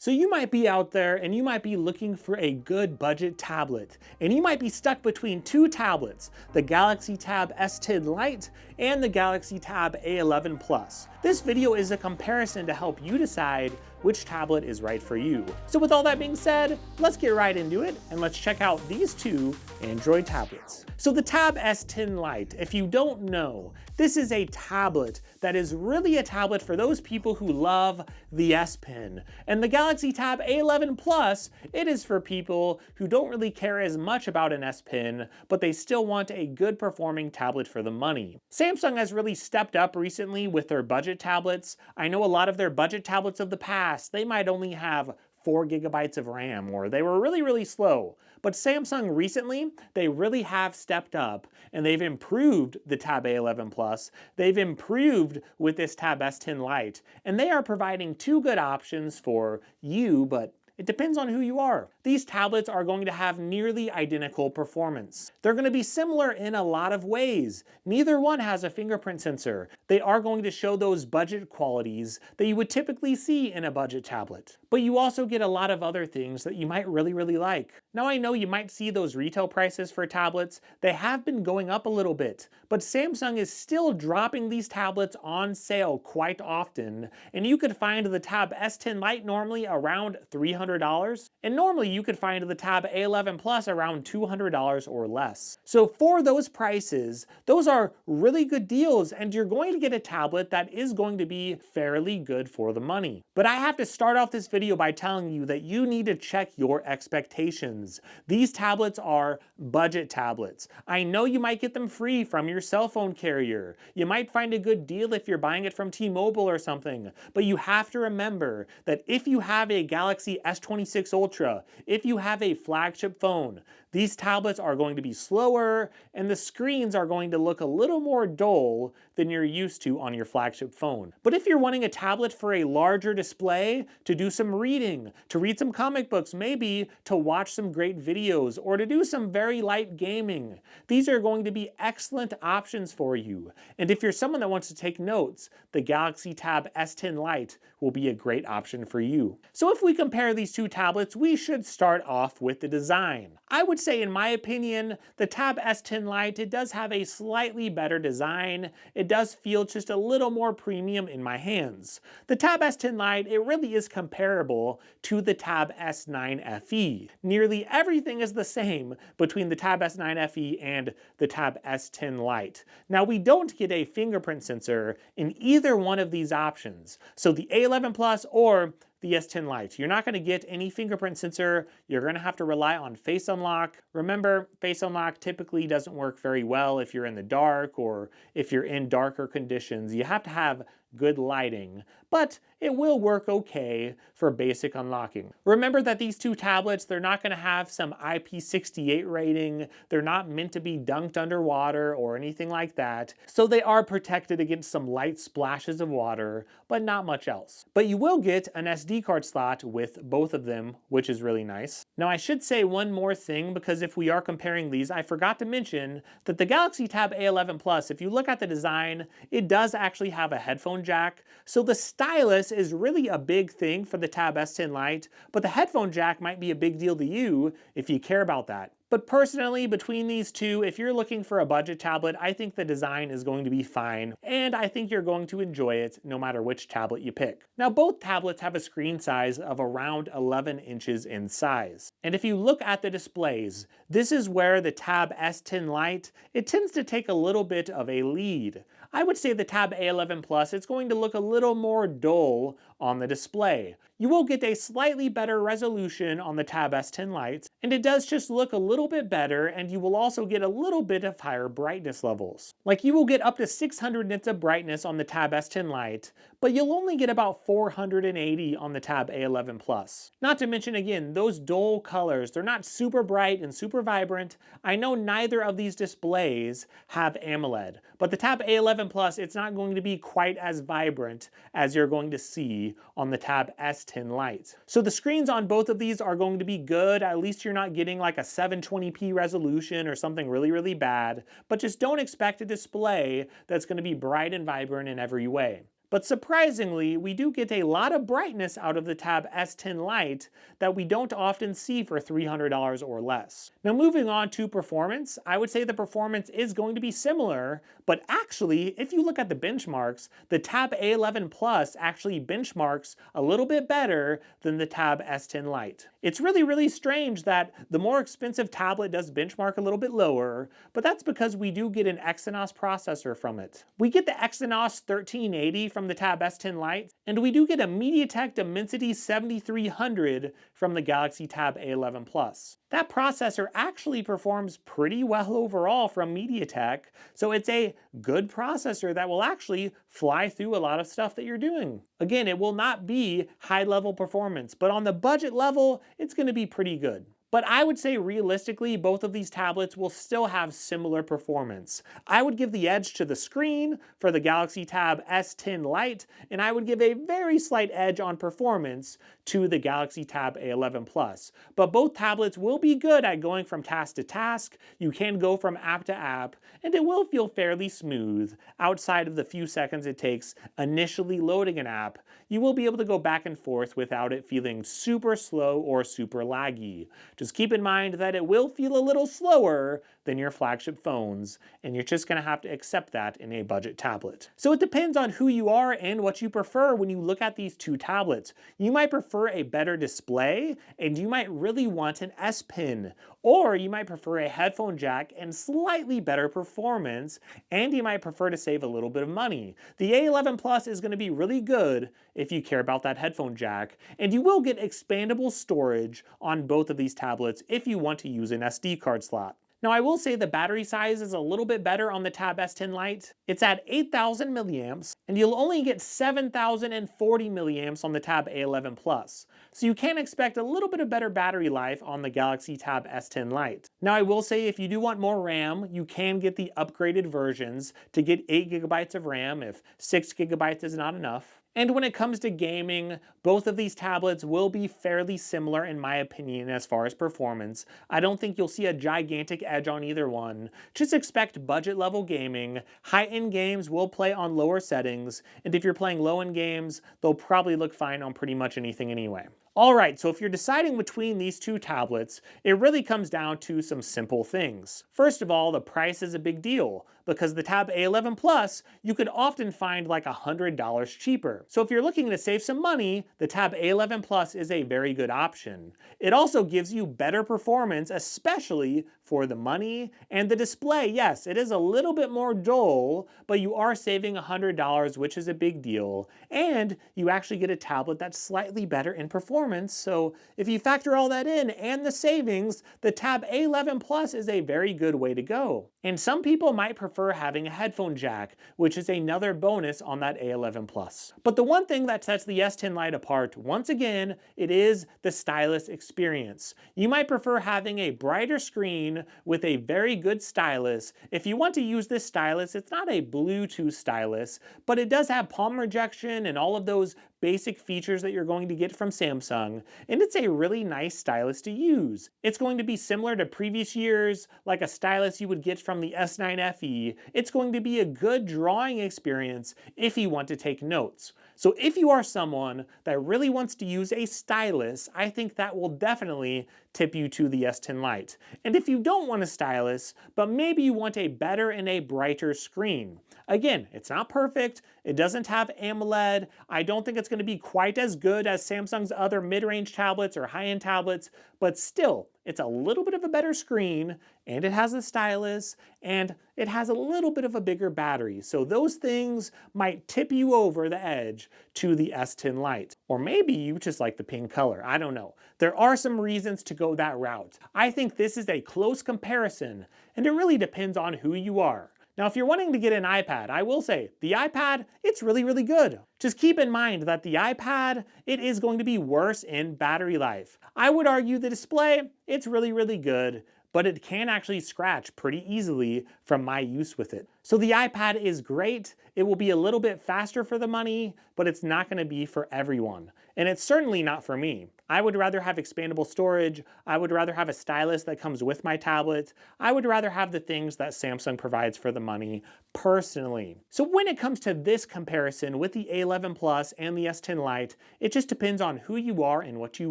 So you might be out there and you might be looking for a good budget tablet, and you might be stuck between two tablets, the Galaxy Tab S10 Lite and the Galaxy Tab A11 Plus. This video is a comparison to help you decide which tablet is right for you. So with all that being said, let's get right into it and let's check out these two Android tablets. So the Tab S10 Lite, if you don't know, this is a tablet that is really a tablet for those people who love the S Pen. And the Galaxy Tab A11 Plus, it is for people who don't really care as much about an S Pen, but they still want a good performing tablet for the money. Samsung has really stepped up recently with their budget tablets. I know a lot of their budget tablets of the past, they might only have 4 gigabytes of RAM, or they were really slow. But Samsung recently, they really have stepped up and they've improved the Tab A11 Plus, they've improved with this Tab S10 Lite, and they are providing two good options for you, but it depends on who you are. These tablets are going to have nearly identical performance. They're going to be similar in a lot of ways. Neither one has a fingerprint sensor. They are going to show those budget qualities that you would typically see in a budget tablet. But you also get a lot of other things that you might really like. Now I know you might see those retail prices for tablets. They have been going up a little bit, but Samsung is still dropping these tablets on sale quite often, and you could find the Tab S10 Lite normally around $300, and normally you could find the Tab A11 Plus around $200 or less. So for those prices, those are really good deals, and you're going to get a tablet that is going to be fairly good for the money. But I have to start off this video by telling you that you need to check your expectations. These tablets are budget tablets. I know you might get them free from your cell phone carrier. You might find a good deal if you're buying it from T-Mobile or something, but you have to remember that if you have a Galaxy S26 Ultra, if you have a flagship phone, these tablets are going to be slower and the screens are going to look a little more dull than you're used to on your flagship phone. But if you're wanting a tablet for a larger display, to do some reading, to read some comic books, maybe to watch some great videos, or to do some very light gaming, these are going to be excellent options for you. And if you're someone that wants to take notes, the Galaxy Tab S10 Lite will be a great option for you. So if we compare these two tablets, we should start off with the design. I would say, in my opinion, the Tab S10 Lite, it does have a slightly better design. It does feel just a little more premium in my hands. The Tab S10 Lite, it really is comparable to the Tab S9 FE. Nearly everything is the same between the Tab S9 FE and the Tab S10 Lite. Now, we don't get a fingerprint sensor in either one of these options. So the A11 Plus or the S10 Lite, you're not going to get any fingerprint sensor. You're going to have to rely on Face Unlock. Remember, Face Unlock typically doesn't work very well if you're in the dark or if you're in darker conditions. You have to have good lighting, but it will work okay for basic unlocking. Remember that these two tablets, they're not going to have some IP68 rating. They're not meant to be dunked underwater or anything like that. So they are protected against some light splashes of water, but not much else. But you will get an SD card slot with both of them, which is really nice. Now I should say one more thing, because if we are comparing these, I forgot to mention that the Galaxy Tab A11 Plus, if you look at the design, it does actually have a headphone jack. So the stylus is really a big thing for the Tab S10 Lite, but the headphone jack might be a big deal to you if you care about that. But personally, between these two, if you're looking for a budget tablet, I think the design is going to be fine, and I think you're going to enjoy it no matter which tablet you pick. Now, both tablets have a screen size of around 11 inches in size. And if you look at the displays, this is where the Tab S10 Lite, it tends to take a little bit of a lead. I would say the Tab A11 Plus, it's going to look a little more dull on the display. You will get a slightly better resolution on the Tab S10 Lite, and it does just look a little bit better, and you will also get a little bit of higher brightness levels. Like, you will get up to 600 nits of brightness on the Tab S10 Lite, but you'll only get about 480 on the Tab A11 Plus. Not to mention, again, those dull colors, they're not super bright and super vibrant. I know neither of these displays have AMOLED, but the Tab A11 Plus, it's not going to be quite as vibrant as you're going to see on the Tab S10 Lite. So the screens on both of these are going to be good. At least you're not getting like a 720p resolution or something really bad, but just don't expect a display that's going to be bright and vibrant in every way. But surprisingly, we do get a lot of brightness out of the Tab S10 Lite that we don't often see for $300 or less. Now moving on to performance, I would say the performance is going to be similar, but actually, if you look at the benchmarks, the Tab A11 Plus actually benchmarks a little bit better than the Tab S10 Lite. It's really strange that the more expensive tablet does benchmark a little bit lower, but that's because we do get an Exynos processor from it. We get the Exynos 1380 from the Tab S10 Lite, and we do get a MediaTek Dimensity 7300 from the Galaxy Tab A11 Plus. That processor actually performs pretty well overall from MediaTek, so it's a good processor that will actually fly through a lot of stuff that you're doing. Again, it will not be high-level performance, but on the budget level, it's going to be pretty good. But I would say realistically, both of these tablets will still have similar performance. I would give the edge to the screen for the Galaxy Tab S10 Lite, and I would give a very slight edge on performance to the Galaxy Tab A11 Plus. But both tablets will be good at going from task to task, you can go from app to app, and it will feel fairly smooth. Outside of the few seconds it takes initially loading an app, you will be able to go back and forth without it feeling super slow or super laggy. Just keep in mind that it will feel a little slower than your flagship phones, and you're just going to have to accept that in a budget tablet. So it depends on who you are and what you prefer when you look at these two tablets. You might prefer a better display, and you might really want an S Pen, or you might prefer a headphone jack and slightly better performance, and you might prefer to save a little bit of money. The A11 Plus is going to be really good if you care about that headphone jack, and you will get expandable storage on both of these tablets if you want to use an SD card slot. Now I will say the battery size is a little bit better on the Tab S10 Lite. It's at 8,000 milliamps, and you'll only get 7,040 milliamps on the Tab A11 Plus. So you can expect a little bit of better battery life on the Galaxy Tab S10 Lite. Now I will say if you do want more RAM, you can get the upgraded versions to get 8 gigabytes of RAM if 6 gigabytes is not enough. And when it comes to gaming, both of these tablets will be fairly similar in my opinion as far as performance. I don't think you'll see a gigantic edge on either one. Just expect budget level gaming. High-end games will play on lower settings, and if you're playing low-end games, they'll probably look fine on pretty much anything anyway. Alright, so if you're deciding between these two tablets, it really comes down to some simple things. First of all, the price is a big deal, because the Tab A11 Plus, you could often find like $100 cheaper. So if you're looking to save some money, the Tab A11 Plus is a very good option. It also gives you better performance, especially for the money, and the display, yes, it is a little bit more dull, but you are saving $100, which is a big deal, and you actually get a tablet that's slightly better in performance. So if you factor all that in and the savings, the Tab A11 Plus is a very good way to go. And some people might prefer having a headphone jack, which is another bonus on that A11 Plus. But the one thing that sets the S10 Lite apart, once again, it is the stylus experience. You might prefer having a brighter screen with a very good stylus. If you want to use this stylus, it's not a Bluetooth stylus, but it does have palm rejection and all of those basic features that you're going to get from Samsung, and it's a really nice stylus to use. It's going to be similar to previous years, like a stylus you would get from the S9 FE. It's going to be a good drawing experience if you want to take notes. So if you are someone that really wants to use a stylus, I think that will definitely tip you to the S10 Lite. And if you don't want a stylus, but maybe you want a better and a brighter screen. Again, it's not perfect, it doesn't have AMOLED, I don't think it's going to be quite as good as Samsung's other mid-range tablets or high-end tablets, but still, it's a little bit of a better screen, and it has a stylus, and it has a little bit of a bigger battery. So those things might tip you over the edge to the S10 Lite. Or maybe you just like the pink color, I don't know. There are some reasons to go that route. I think this is a close comparison, and it really depends on who you are. Now, if you're wanting to get an iPad, I will say, the iPad, it's really good. Just keep in mind that the iPad, it is going to be worse in battery life. I would argue the display, it's really good, but it can actually scratch pretty easily from my use with it. So the iPad is great. It will be a little bit faster for the money, but it's not going to be for everyone. And it's certainly not for me. I would rather have expandable storage. I would rather have a stylus that comes with my tablet. I would rather have the things that Samsung provides for the money personally. So when it comes to this comparison with the A11 Plus and the S10 Lite, it just depends on who you are and what you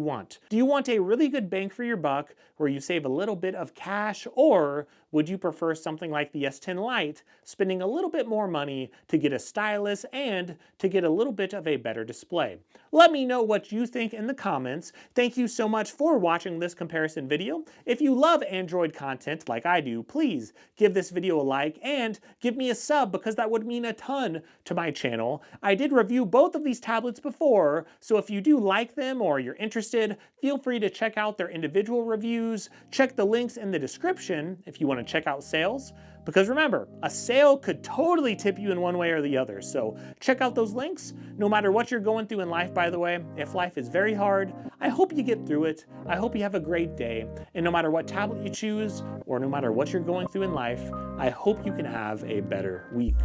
want. Do you want a really good bang for your buck where you save a little bit of cash, or would you prefer something like the S10 Lite, spending a little bit more money to get a stylus and to get a little bit of a better display? Let me know what you think in the comments. Thank you so much for watching this comparison video. If you love Android content like I do, please give this video a like and give me a sub, because that would mean a ton to my channel. I did review both of these tablets before, so if you do like them or you're interested, feel free to check out their individual reviews. Check the links in the description if you want to check out sales, because remember, a sale could totally tip you in one way or the other. So check out those links. No matter what you're going through in life, by the way, if life is very hard, I hope you get through it. I hope you have a great day. And no matter what tablet you choose, or no matter what you're going through in life, I hope you can have a better week.